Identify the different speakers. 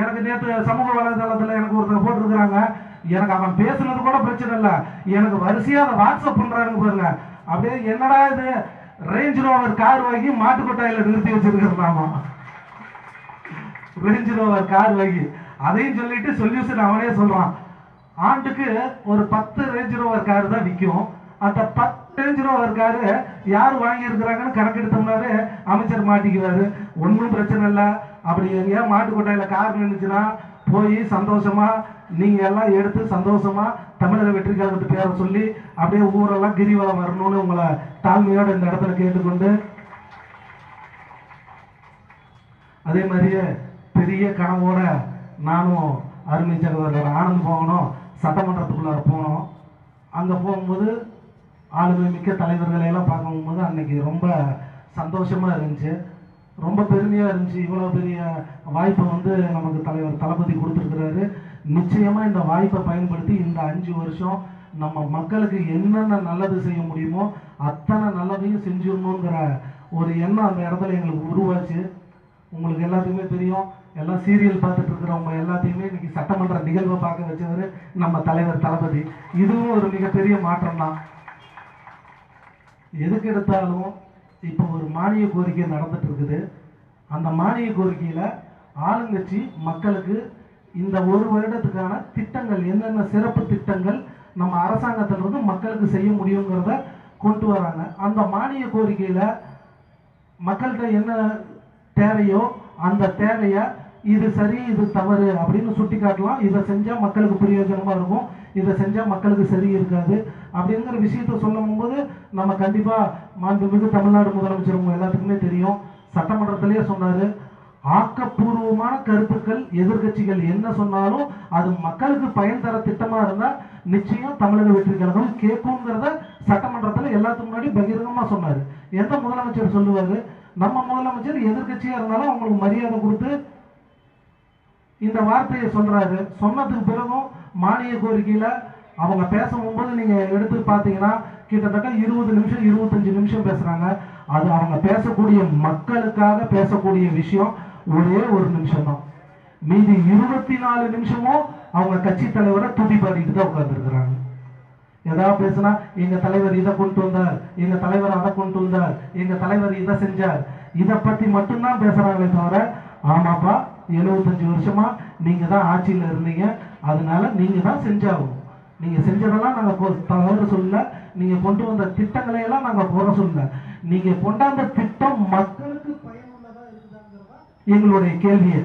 Speaker 1: எனக்கு நேற்று சமூக வலைதளத்தில் எனக்கு ஒருத்தர் போட்டிருக்கிறாங்க, எனக்கு அவன் பேசுனது கூட பிரச்சனை இல்லை, எனக்கு வரிசையாக அதை வாட்ஸ்அப் பண்ணுறாங்க பாருங்க. அப்படியே என்னடா இது, ரேஞ்ச் ரோவர் கார் வாங்கி மாட்டுக்கொட்டாயில் நிறுத்தி வச்சிருக்கிறாமா, ரேஞ்ச் ரோவர் கார் வாங்கி. அதையும் சொல்லிட்டு சொல்யூஷன் அவனே சொல்றான், ஆண்டுக்கு ஒரு 10 ரேஞ்ச் ரோவர் கார் தான் விற்கும். அந்த 10 ரேஞ்ச் ரோவர் காரு யார் வாங்கி இருக்கிறாங்கன்னு கணக்கெடுத்தோம்னாவே அமைச்சர் மாட்டிக்குவாரு. ஒன்றும் பிரச்சனை இல்லை. அப்படி எங்கேயா மாட்டுக்கொட்டையில கார் நின்றுச்சுன்னா போய் சந்தோஷமா நீங்க எல்லாம் எடுத்து சந்தோஷமா தமிழக வெற்றி கழகத்து பேரை சொல்லி அப்படியே ஊரெல்லாம் கிரிவலம் வரணும்னு உங்களை தாழ்மையோட இந்த இடத்துல கேட்டுக்கொண்டு, அதே மாதிரியே பெரிய கனவோட நானும் அருமை சகோதரர் ஆனந்த் போகணும், சட்டமன்றத்துக்குள்ளார போனோம். அங்கே போகும்போது ஆளுமை மிக்க தலைவர்களை எல்லாம் பார்க்கும்போது அன்னைக்கு ரொம்ப சந்தோஷமாக இருந்துச்சு, ரொம்ப பெருமையாக இருந்துச்சு. இவ்வளோ பெரிய வாய்ப்பை நமக்கு தலைவர் தளபதி கொடுத்துருக்கிறாரு. நிச்சயமாக இந்த வாய்ப்பை பயன்படுத்தி இந்த 5 வருஷம் நம்ம மக்களுக்கு என்னென்ன நல்லது செய்ய முடியுமோ அத்தனை நல்லதையும் செஞ்சிடணுங்கிற ஒரு எண்ணம் அந்த இடத்துல எங்களுக்கு உருவாச்சு. உங்களுக்கு எல்லாத்துக்குமே தெரியும், எல்லாம் சீரியல் பார்த்துட்டு இருக்கிறவங்க எல்லாத்தையுமே இன்னைக்கு சட்டமன்ற நிகழ்வை பார்க்க வச்சவர் நம்ம தலைவர் தளபதி. இதுவும் ஒரு மிகப்பெரிய மாற்றம் தான். எதுக்கு எடுத்தாலும் இப்போ ஒரு மானிய கோரிக்கை நடந்துட்டு இருக்குது. அந்த மானிய கோரிக்கையில் ஆளுங்கட்சி மக்களுக்கு இந்த 1 வருடத்துக்கான திட்டங்கள், என்னென்ன சிறப்பு திட்டங்கள் நம்ம அரசாங்கத்திலிருந்து மக்களுக்கு செய்ய முடியுங்கிறத கொண்டு வராங்க. அந்த மானிய கோரிக்கையில் மக்கள்கிட்ட என்ன தேவையோ அந்த தேவையை இது சரி இது தவறு அப்படின்னு சுட்டி காட்டலாம். இதை செஞ்சால் மக்களுக்கு பிரயோஜனமாக இருக்கும், இதை செஞ்சால் மக்களுக்கு சரி இருக்காது அப்படிங்கிற விஷயத்த சொல்லும் போது நம்ம கண்டிப்பாக மாண்புமிகு தமிழ்நாடு முதலமைச்சர் உங்க எல்லாத்துக்குமே தெரியும், சட்டமன்றத்திலேயே சொன்னார், ஆக்கப்பூர்வமான கருத்துக்கள் எதிர்கட்சிகள் என்ன சொன்னாலும் அது மக்களுக்கு பயன் தர திட்டமாக இருந்தால் நிச்சயம் தமிழக வெற்றி கழகம் கேட்குங்கிறத சட்டமன்றத்தில் எல்லாத்துக்கு முன்னாடி பகிரங்கமாக சொன்னார். எந்த முதலமைச்சர் சொல்லுவார்? நம்ம முதலமைச்சர் எதிர்கட்சியாக இருந்தாலும் அவங்களுக்கு மரியாதை கொடுத்து இந்த வார்த்தையை சொல்றாரு. சொன்னதுக்கு பிறகும் மானிய கோரிக்கையில் அவங்க பேசும்போது நீங்க எடுத்து பார்த்தீங்கன்னா கிட்டத்தட்ட 20 நிமிஷம் 25 நிமிஷம் பேசுறாங்க. அது அவங்க பேசக்கூடிய மக்களுக்காக பேசக்கூடிய விஷயம் ஒரே 1 நிமிஷம் தான். மீதி 24 நிமிஷமும் அவங்க கட்சி தலைவரை துதி பாடிட்டு தான் உட்கார்ந்துருக்கிறாங்க. ஏதாவது பேசுனா எங்க தலைவர் இதை கொண்டு வந்தார், எங்க தலைவர் அதை கொண்டு வந்தார், எங்க தலைவர் இதை செஞ்சார், இதை பத்தி மட்டும்தான் பேசுறாங்களே தவிர, ஆமாப்பா 75 வருஷமா நீங்க தான் ஆட்சியில் இருந்தீங்க, அதனால நீங்க தான் செஞ்சாகணும், நீங்க செஞ்சதெல்லாம் நாங்க தவறு சொல்ல, நீங்க கொண்டு வந்த திட்டங்களை எல்லாம் நாங்க குறை சொல்ல, நீங்க கொண்டாந்த திட்டம் மக்களுக்கு பயனுள்ளதா இருக்குதாங்கிறதா எங்களுடைய கேள்வியை.